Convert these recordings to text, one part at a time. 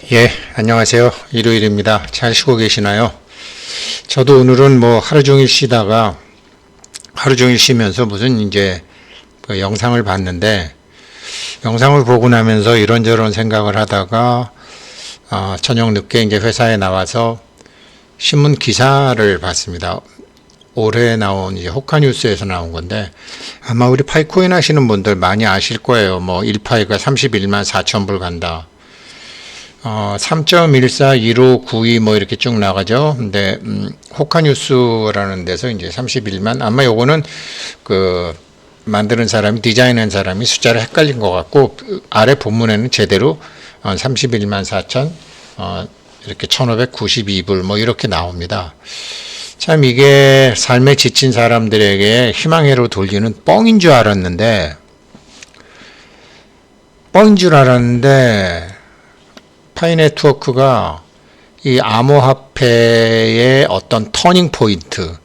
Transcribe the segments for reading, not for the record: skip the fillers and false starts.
예, 안녕하세요. 일요일입니다. 잘 쉬고 계시나요? 저도 오늘은 하루 종일 쉬다가 하루 종일 쉬면서 무슨 이제 그 영상을 봤는데 영상을 보고 나면서 이런저런 생각을 하다가 저녁 늦게 이제 회사에 나와서 신문 기사를 봤습니다. 올해 나온 이제 호카뉴스에서 나온 건데 아마 우리 파이코인 하시는 분들 많이 아실 거예요. 1파이가 31만 4천 불 간다. 3.14, 1592 이렇게 쭉 나가죠. 근데 호카뉴스라는 데서 이제 31만 아마 요거는 그 만드는 사람이 디자인한 사람이 숫자를 헷갈린 것 같고 아래 본문에는 제대로 31만 4천 이렇게 1592불 이렇게 나옵니다. 참 이게 삶에 지친 사람들에게 희망회로 돌리는 뻥인 줄 알았는데 파이네트워크가 이 암호화폐의 어떤 터닝 포인트,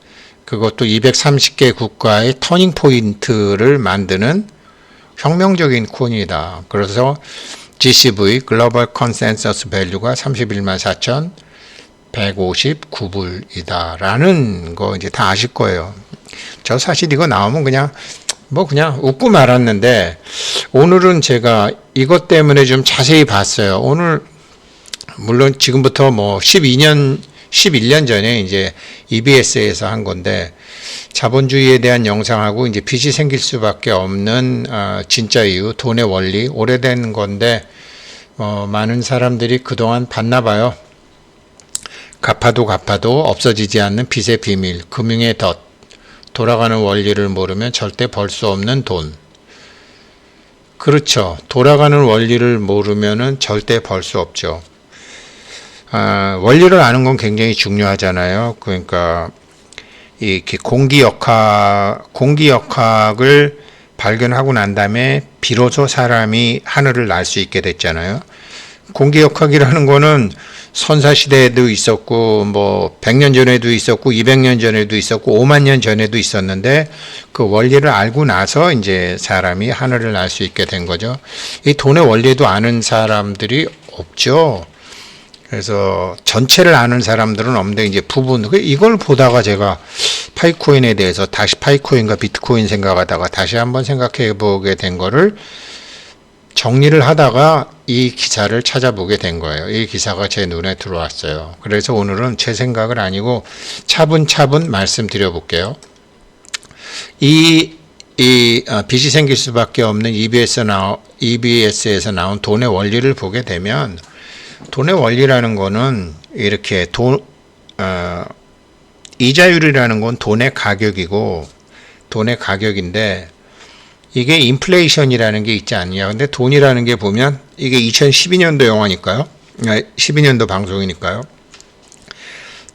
그것도 230개 국가의 터닝 포인트를 만드는 혁명적인 코인이다. 그래서 GCV, 글로벌 컨센서스 밸류가 31만 4,159불이다. 라는 거 이제 다 아실 거예요. 저 사실 이거 나오면 그냥 웃고 말았는데, 오늘은 제가 이것 때문에 좀 자세히 봤어요. 오늘, 물론 지금부터 11년 전에 이제 EBS에서 한 건데, 자본주의에 대한 영상하고 이제 빚이 생길 수밖에 없는, 진짜 이유, 돈의 원리, 오래된 건데, 많은 사람들이 그동안 봤나 봐요. 갚아도 없어지지 않는 빚의 비밀, 금융의 덫, 돌아가는 원리를 모르면 절대 벌 수 없는 돈. 그렇죠. 돌아가는 원리를 모르면은 절대 벌 수 없죠. 원리를 아는 건 굉장히 중요하잖아요. 그러니까 이렇게 공기역학을 발견하고 난 다음에 비로소 사람이 하늘을 날 수 있게 됐잖아요. 공기역학이라는 거는 선사시대에도 있었고 100년 전에도 있었고 200년 전에도 있었고 5만 년 전에도 있었는데 그 원리를 알고 나서 이제 사람이 하늘을 날 수 있게 된 거죠. 이 돈의 원리도 아는 사람들이 없죠. 그래서 전체를 아는 사람들은 없는데 이제 부분, 이걸 보다가 제가 파이코인에 대해서 다시 파이코인과 비트코인 생각하다가 다시 한번 생각해 보게 된 거를 정리를 하다가 이 기사를 찾아보게 된 거예요. 이 기사가 제 눈에 들어왔어요. 그래서 오늘은 제 생각을 아니고 차분차분 말씀드려 볼게요. 빚이 생길 수밖에 없는 EBS에서 나온 돈의 원리를 보게 되면 돈의 원리라는 거는 이렇게 이자율이라는 건 돈의 가격이고 돈의 가격인데 이게 인플레이션이라는 게 있지 않냐. 근데 돈이라는 게 보면 이게 2012년도 영화니까요. 12년도 방송이니까요.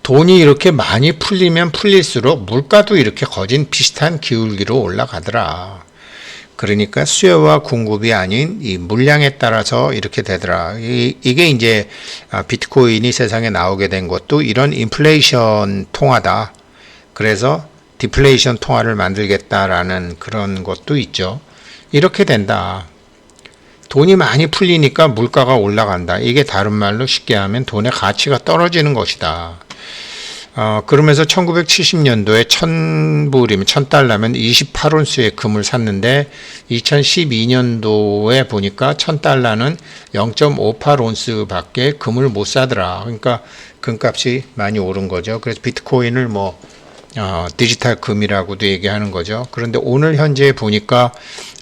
돈이 이렇게 많이 풀리면 풀릴수록 물가도 이렇게 거진 비슷한 기울기로 올라가더라. 그러니까 수요와 공급이 아닌 이 물량에 따라서 이렇게 되더라. 이게 이제 비트코인이 세상에 나오게 된 것도 이런 인플레이션 통화다. 그래서 디플레이션 통화를 만들겠다라는 그런 것도 있죠. 이렇게 된다. 돈이 많이 풀리니까 물가가 올라간다. 이게 다른 말로 쉽게 하면 돈의 가치가 떨어지는 것이다. 그러면서 1970년도에 1000불이면 1000달러면 28온스의 금을 샀는데 2012년도에 보니까 1000달러는 0.58온스 밖에 금을 못 사더라. 그러니까 금값이 많이 오른 거죠. 그래서 비트코인을 디지털 금이라고도 얘기하는 거죠. 그런데 오늘 현재 보니까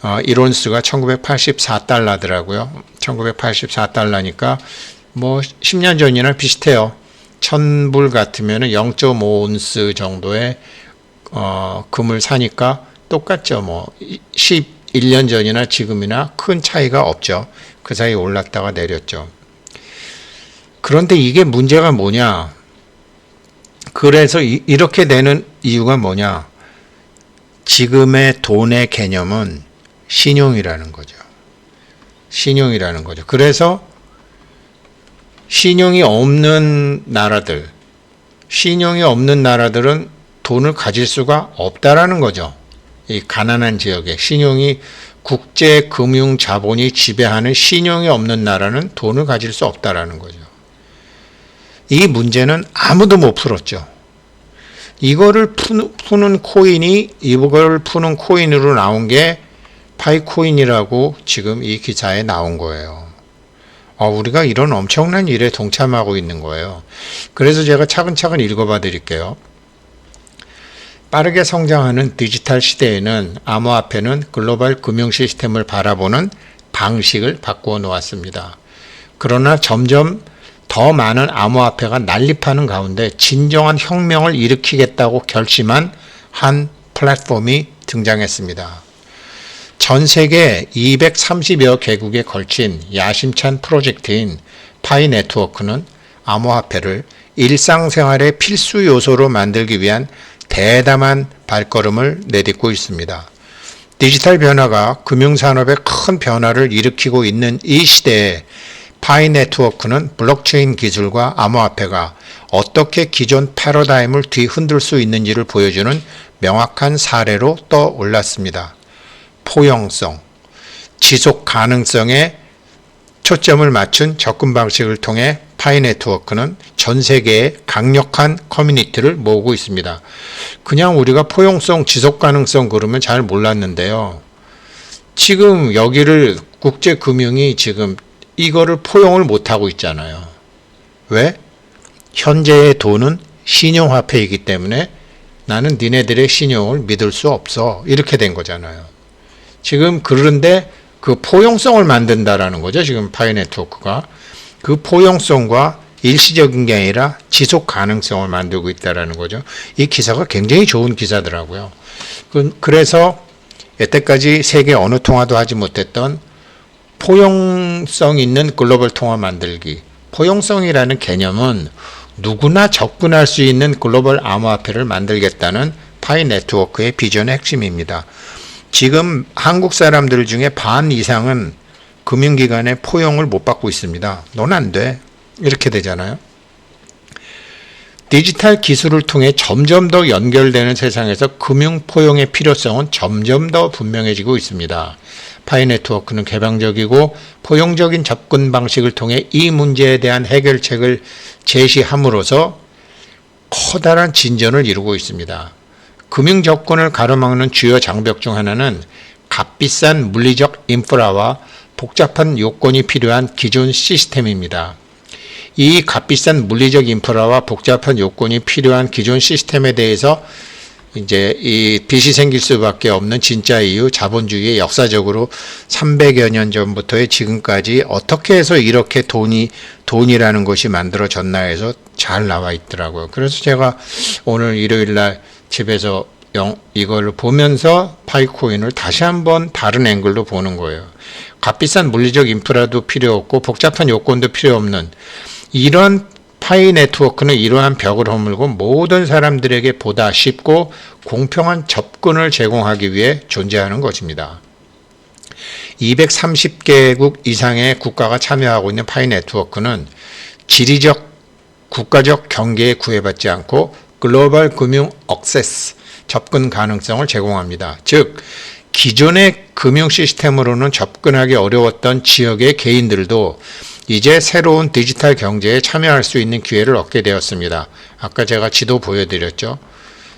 1온스가 1984달러더라고요. 1984달러니까 10년 전이나 비슷해요. 1000불 같으면 0.5온스 정도의 금을 사니까 똑같죠. 11년 전이나 지금이나 큰 차이가 없죠. 그 사이 올랐다가 내렸죠. 그런데 이게 문제가 뭐냐? 그래서 이렇게 되는 이유가 뭐냐? 지금의 돈의 개념은 신용이라는 거죠. 신용이라는 거죠. 그래서 신용이 없는 나라들은 돈을 가질 수가 없다라는 거죠. 이 가난한 지역에 신용이 국제 금융 자본이 지배하는 신용이 없는 나라는 돈을 가질 수 없다라는 거죠. 이 문제는 아무도 못 풀었죠. 이거를 푸는 코인으로 나온 게 파이코인이라고 지금 이 기사에 나온 거예요. 우리가 이런 엄청난 일에 동참하고 있는 거예요. 그래서 제가 차근차근 읽어봐 드릴게요. 빠르게 성장하는 디지털 시대에는 암호화폐는 글로벌 금융 시스템을 바라보는 방식을 바꾸어 놓았습니다. 그러나 점점 더 많은 암호화폐가 난립하는 가운데 진정한 혁명을 일으키겠다고 결심한 한 플랫폼이 등장했습니다. 전 세계 230여 개국에 걸친 야심찬 프로젝트인 파이 네트워크는 암호화폐를 일상생활의 필수 요소로 만들기 위한 대담한 발걸음을 내딛고 있습니다. 디지털 변화가 금융산업에 큰 변화를 일으키고 있는 이 시대에 파이 네트워크는 블록체인 기술과 암호화폐가 어떻게 기존 패러다임을 뒤흔들 수 있는지를 보여주는 명확한 사례로 떠올랐습니다. 포용성, 지속 가능성에 초점을 맞춘 접근 방식을 통해 파이 네트워크는 전 세계의 강력한 커뮤니티를 모으고 있습니다. 그냥 우리가 포용성, 지속 가능성 그러면 잘 몰랐는데요. 지금 여기를 국제금융이 지금 이거를 포용을 못하고 있잖아요. 왜? 현재의 돈은 신용화폐이기 때문에 나는 니네들의 신용을 믿을 수 없어. 이렇게 된 거잖아요. 지금 그런데 그 포용성을 만든다라는 거죠. 지금 파이 네트워크가. 그 포용성과 일시적인 게 아니라 지속 가능성을 만들고 있다라는 거죠. 이 기사가 굉장히 좋은 기사더라고요. 그래서 여태까지 세계 어느 통화도 하지 못했던 포용성 있는 글로벌 통화 만들기. 포용성이라는 개념은 누구나 접근할 수 있는 글로벌 암호화폐를 만들겠다는 파이 네트워크의 비전의 핵심입니다. 지금 한국 사람들 중에 반 이상은 금융기관의 포용을 못 받고 있습니다. 넌 안 돼. 이렇게 되잖아요. 디지털 기술을 통해 점점 더 연결되는 세상에서 금융 포용의 필요성은 점점 더 분명해지고 있습니다. 파이 네트워크는 개방적이고 포용적인 접근 방식을 통해 이 문제에 대한 해결책을 제시함으로써 커다란 진전을 이루고 있습니다. 금융 접근을 가로막는 주요 장벽 중 하나는 값비싼 물리적 인프라와 복잡한 요건이 필요한 기존 시스템입니다. 이 값비싼 물리적 인프라와 복잡한 요건이 필요한 기존 시스템에 대해서 이제 이 빚이 생길 수밖에 없는 진짜 이유, 자본주의의 역사적으로 300여 년 전부터의 지금까지 어떻게 해서 이렇게 돈이라는 것이 만들어졌나 해서 잘 나와 있더라고요. 그래서 제가 오늘 일요일 날 집에서 이걸 보면서 파이코인을 다시 한번 다른 앵글로 보는 거예요. 값비싼 물리적 인프라도 필요 없고 복잡한 요건도 필요 없는 이런 파이 네트워크는 이러한 벽을 허물고 모든 사람들에게 보다 쉽고 공평한 접근을 제공하기 위해 존재하는 것입니다. 230개국 이상의 국가가 참여하고 있는 파이 네트워크는 지리적, 국가적 경계에 구애받지 않고 글로벌 금융 액세스, 접근 가능성을 제공합니다. 즉, 기존의 금융 시스템으로는 접근하기 어려웠던 지역의 개인들도 이제 새로운 디지털 경제에 참여할 수 있는 기회를 얻게 되었습니다. 아까 제가 지도 보여드렸죠.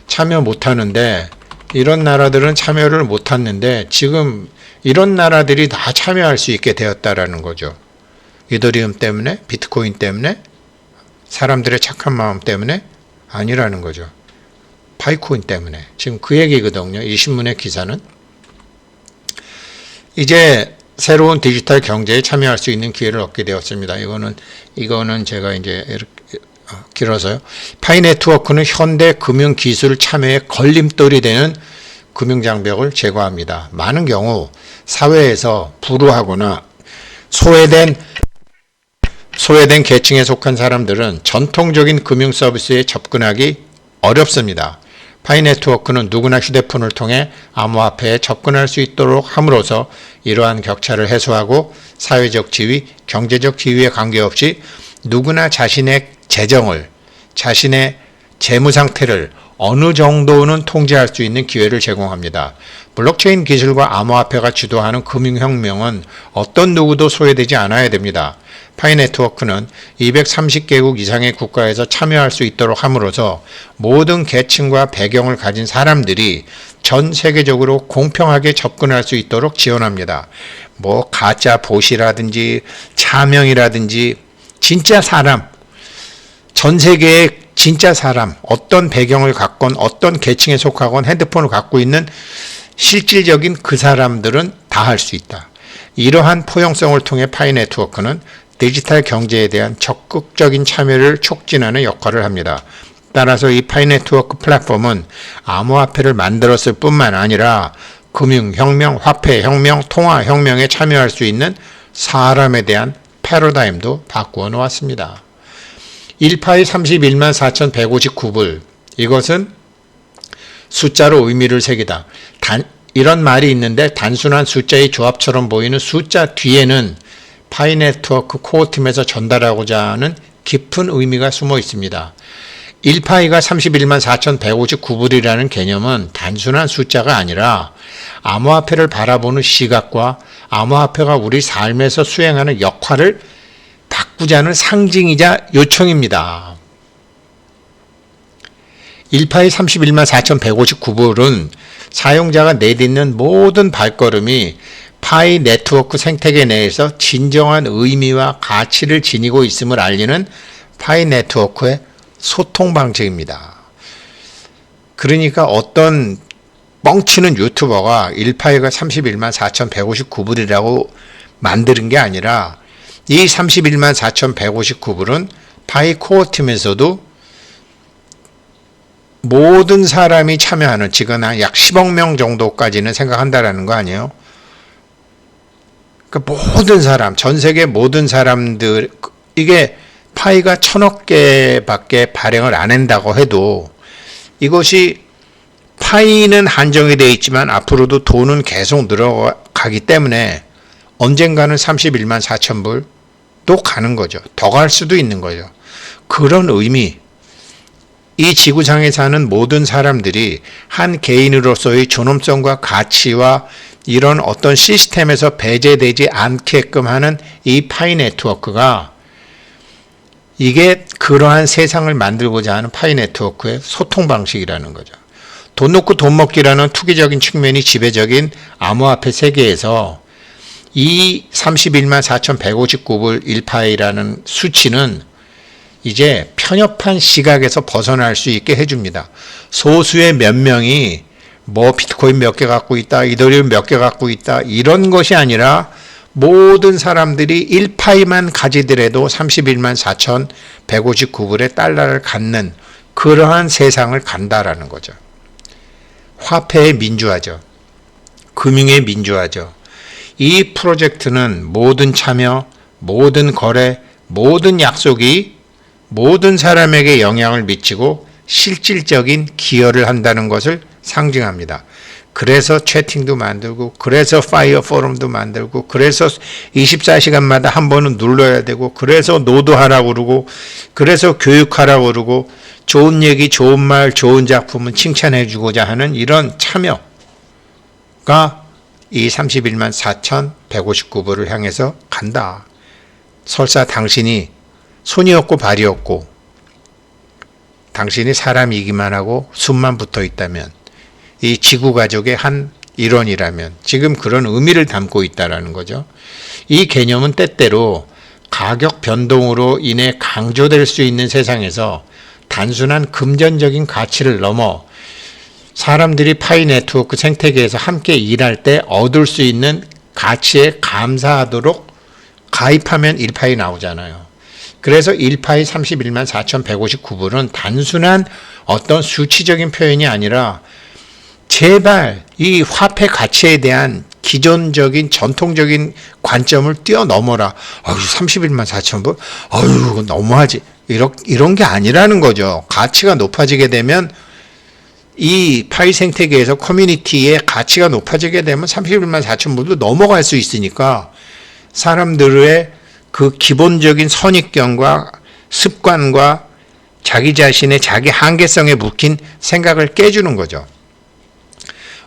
참여 못하는데 이런 나라들은 참여를 못했는데 지금 이런 나라들이 다 참여할 수 있게 되었다라는 거죠. 이더리움 때문에? 비트코인 때문에? 사람들의 착한 마음 때문에? 아니라는 거죠. 파이코인 때문에. 지금 그 얘기거든요. 이 신문의 기사는. 이제 새로운 디지털 경제에 참여할 수 있는 기회를 얻게 되었습니다. 이거는 제가 이제 이렇게 길어서요. 파이 네트워크는 현대 금융 기술 참여에 걸림돌이 되는 금융 장벽을 제거합니다. 많은 경우 사회에서 불우하거나 소외된 계층에 속한 사람들은 전통적인 금융 서비스에 접근하기 어렵습니다. 파이 네트워크는 누구나 휴대폰을 통해 암호화폐에 접근할 수 있도록 함으로써 이러한 격차를 해소하고 사회적 지위, 경제적 지위에 관계없이 누구나 자신의 재정을, 자신의 재무 상태를 어느 정도는 통제할 수 있는 기회를 제공합니다. 블록체인 기술과 암호화폐가 주도하는 금융혁명은 어떤 누구도 소외되지 않아야 됩니다. 파이 네트워크는 230개국 이상의 국가에서 참여할 수 있도록 함으로써 모든 계층과 배경을 가진 사람들이 전 세계적으로 공평하게 접근할 수 있도록 지원합니다. 뭐 가짜 봇이라든지 차명이라든지 진짜 사람, 전 세계의 진짜 사람, 어떤 배경을 갖건 어떤 계층에 속하건 핸드폰을 갖고 있는 실질적인 그 사람들은 다 할 수 있다. 이러한 포용성을 통해 파이 네트워크는 디지털 경제에 대한 적극적인 참여를 촉진하는 역할을 합니다. 따라서 이 파이 네트워크 플랫폼은 암호화폐를 만들었을 뿐만 아니라 금융혁명, 화폐혁명, 통화혁명에 참여할 수 있는 사람에 대한 패러다임도 바꾸어 놓았습니다. 1파이 31만 4,159불. 이것은 숫자로 의미를 새기다. 이런 말이 있는데 단순한 숫자의 조합처럼 보이는 숫자 뒤에는 파이 네트워크 코어팀에서 전달하고자 하는 깊은 의미가 숨어 있습니다. 1파이가 31만 4,159불이라는 개념은 단순한 숫자가 아니라 암호화폐를 바라보는 시각과 암호화폐가 우리 삶에서 수행하는 역할을 바꾸자는 상징이자 요청입니다. 1파이 31만 4,159불은 사용자가 내딛는 모든 발걸음이 파이 네트워크 생태계 내에서 진정한 의미와 가치를 지니고 있음을 알리는 파이 네트워크의 소통 방식입니다. 그러니까 어떤 뻥치는 유튜버가 1파이가 31만 4,159불이라고 만드는 게 아니라 이 31만 4,159불은 파이 코어팀에서도 모든 사람이 참여하는, 지금 약 10억 명 정도까지는 생각한다라는 거 아니에요? 그러니까 모든 사람, 전 세계 모든 사람들, 이게 파이가 1,000억 개밖에 발행을 안 한다고 해도 이것이 파이는 한정이 되어 있지만 앞으로도 돈은 계속 늘어가기 때문에 언젠가는 31만 4,000불도 가는 거죠. 더 갈 수도 있는 거죠. 그런 의미, 이 지구상에 사는 모든 사람들이 한 개인으로서의 존엄성과 가치와 이런 어떤 시스템에서 배제되지 않게끔 하는 이 파이 네트워크가, 이게 그러한 세상을 만들고자 하는 파이 네트워크의 소통 방식이라는 거죠. 돈 놓고 돈 먹기라는 투기적인 측면이 지배적인 암호화폐 세계에서 이 31만 4,159불 1파이라는 수치는 이제 편협한 시각에서 벗어날 수 있게 해줍니다. 소수의 몇 명이 뭐 비트코인 몇 개 갖고 있다, 이더리움 몇 개 갖고 있다, 이런 것이 아니라 모든 사람들이 1파이만 가지더라도 31만 4,159불의 달러를 갖는 그러한 세상을 간다라는 거죠. 화폐의 민주화죠. 금융의 민주화죠. 이 프로젝트는 모든 참여, 모든 거래, 모든 약속이 모든 사람에게 영향을 미치고 실질적인 기여를 한다는 것을 상징합니다. 그래서 채팅도 만들고, 그래서 파이어 포럼도 만들고, 그래서 24시간마다 한 번은 눌러야 되고, 그래서 노드하라고 그러고, 그래서 교육하라고 그러고, 좋은 얘기, 좋은 말, 좋은 작품은 칭찬해 주고자 하는 이런 참여가 이 31만 4,159불을 향해서 간다. 설사 당신이 손이 없고 발이 없고 당신이 사람이기만 하고 숨만 붙어 있다면, 이 지구 가족의 한 일원이라면 지금 그런 의미를 담고 있다라는 거죠. 이 개념은 때때로 가격 변동으로 인해 강조될 수 있는 세상에서 단순한 금전적인 가치를 넘어 사람들이 파이 네트워크 생태계에서 함께 일할 때 얻을 수 있는 가치에 감사하도록 가입하면 1파이 나오잖아요. 그래서 1파이 31만 4,159불은 단순한 어떤 수치적인 표현이 아니라 제발 이 화폐 가치에 대한 기존적인 전통적인 관점을 뛰어넘어라. 31만 4,000불? 그건 너무하지. 이런 게 아니라는 거죠. 가치가 높아지게 되면 이 파이 생태계에서 커뮤니티의 가치가 높아지게 되면 31만 4,000불도 넘어갈 수 있으니까 사람들의 그 기본적인 선입견과 습관과 자기 자신의 자기 한계성에 묶인 생각을 깨주는 거죠.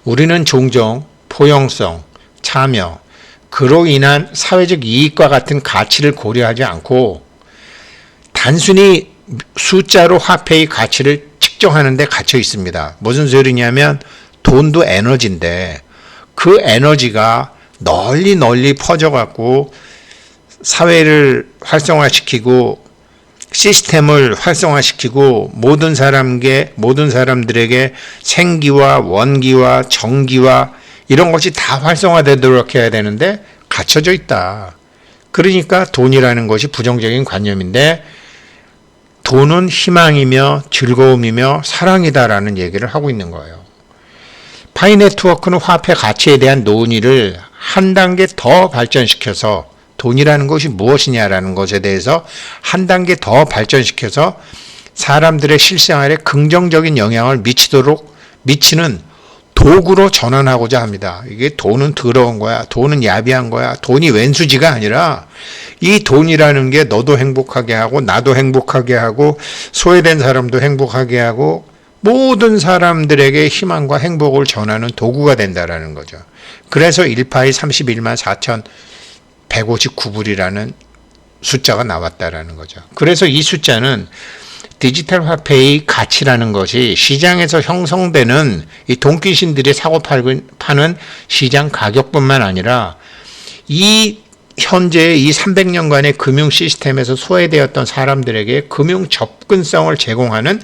우리는 종종 포용성, 참여, 그로 인한 사회적 이익과 같은 가치를 고려하지 않고 단순히 숫자로 화폐의 가치를 측정하는 데 갇혀 있습니다. 무슨 소리냐면 돈도 에너지인데 그 에너지가 널리 퍼져갖고 사회를 활성화시키고 시스템을 활성화시키고 모든 사람들에게 생기와 원기와 정기와 이런 것이 다 활성화되도록 해야 되는데 갇혀져 있다. 그러니까 돈이라는 것이 부정적인 관념인데 돈은 희망이며 즐거움이며 사랑이다라는 얘기를 하고 있는 거예요. 파이네트워크는 화폐 가치에 대한 논의를 한 단계 더 발전시켜서 돈이라는 것이 무엇이냐라는 것에 대해서 한 단계 더 발전시켜서 사람들의 실생활에 긍정적인 영향을 미치는 도구로 전환하고자 합니다. 이게 돈은 더러운 거야. 돈은 야비한 거야. 돈이 왼수지가 아니라 이 돈이라는 게 너도 행복하게 하고 나도 행복하게 하고 소외된 사람도 행복하게 하고 모든 사람들에게 희망과 행복을 전하는 도구가 된다라는 거죠. 그래서 1파이 31만 4,159불이라는 숫자가 나왔다라는 거죠. 그래서 이 숫자는 디지털 화폐의 가치라는 것이 시장에서 형성되는 이 돈귀신들이 사고 파는 시장 가격뿐만 아니라 이 현재 이 300년간의 금융 시스템에서 소외되었던 사람들에게 금융 접근성을 제공하는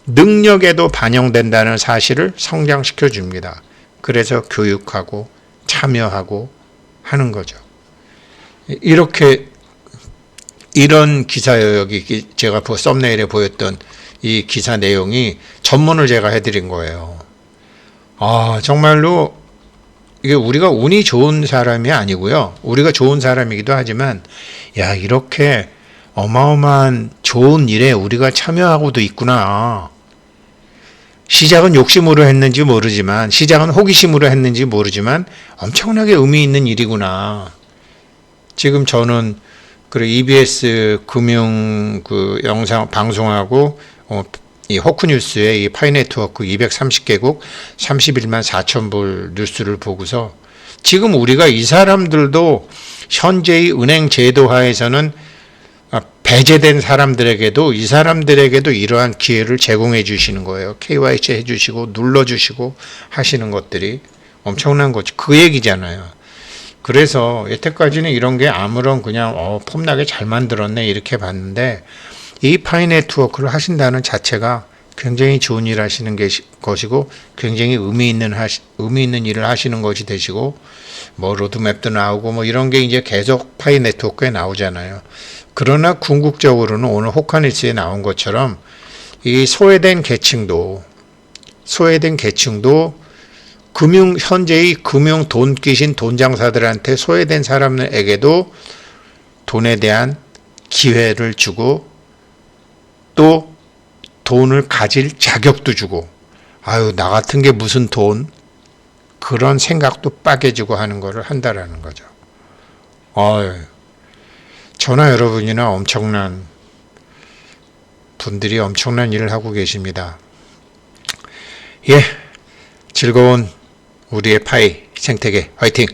능력에도 반영된다는 사실을 성장시켜 줍니다. 그래서 교육하고 참여하고 하는 거죠. 이런 기사예요. 여기 제가 썸네일에 보였던 이 기사 내용이 전문을 제가 해드린 거예요. 정말로 이게 우리가 운이 좋은 사람이 아니고요. 우리가 좋은 사람이기도 하지만 이렇게 어마어마한 좋은 일에 우리가 참여하고도 있구나. 시작은 욕심으로 했는지 모르지만 시작은 호기심으로 했는지 모르지만 엄청나게 의미 있는 일이구나. 지금 저는 EBS 금융 영상 방송하고 이 호크뉴스의 이 파이네트워크 230개국 31만 4천 불 뉴스를 보고서 지금 우리가 이 사람들도 현재의 은행 제도하에서는 배제된 사람들에게도 이 사람들에게도 이러한 기회를 제공해 주시는 거예요. KYC 해주시고 눌러주시고 하시는 것들이 엄청난 거지. 그 얘기잖아요. 그래서 여태까지는 이런 게 아무런 그냥 폼나게 잘 만들었네 이렇게 봤는데 이 파이네트워크를 하신다는 자체가 굉장히 좋은 일 하시는 것이고 굉장히 의미 있는 일을 하시는 것이 되시고 로드맵도 나오고 이런 게 이제 계속 파이네트워크에 나오잖아요. 그러나 궁극적으로는 오늘 호카니스에 나온 것처럼 이 소외된 계층도 현재의 금융 돈귀신 돈장사들한테 소외된 사람에게도 돈에 대한 기회를 주고 또 돈을 가질 자격도 주고 나 같은 게 무슨 돈 그런 생각도 빠개지고 하는 거를 한다라는 거죠. 저나 여러분이나 엄청난 분들이 엄청난 일을 하고 계십니다. 즐거운 우리의 파이 생태계 화이팅!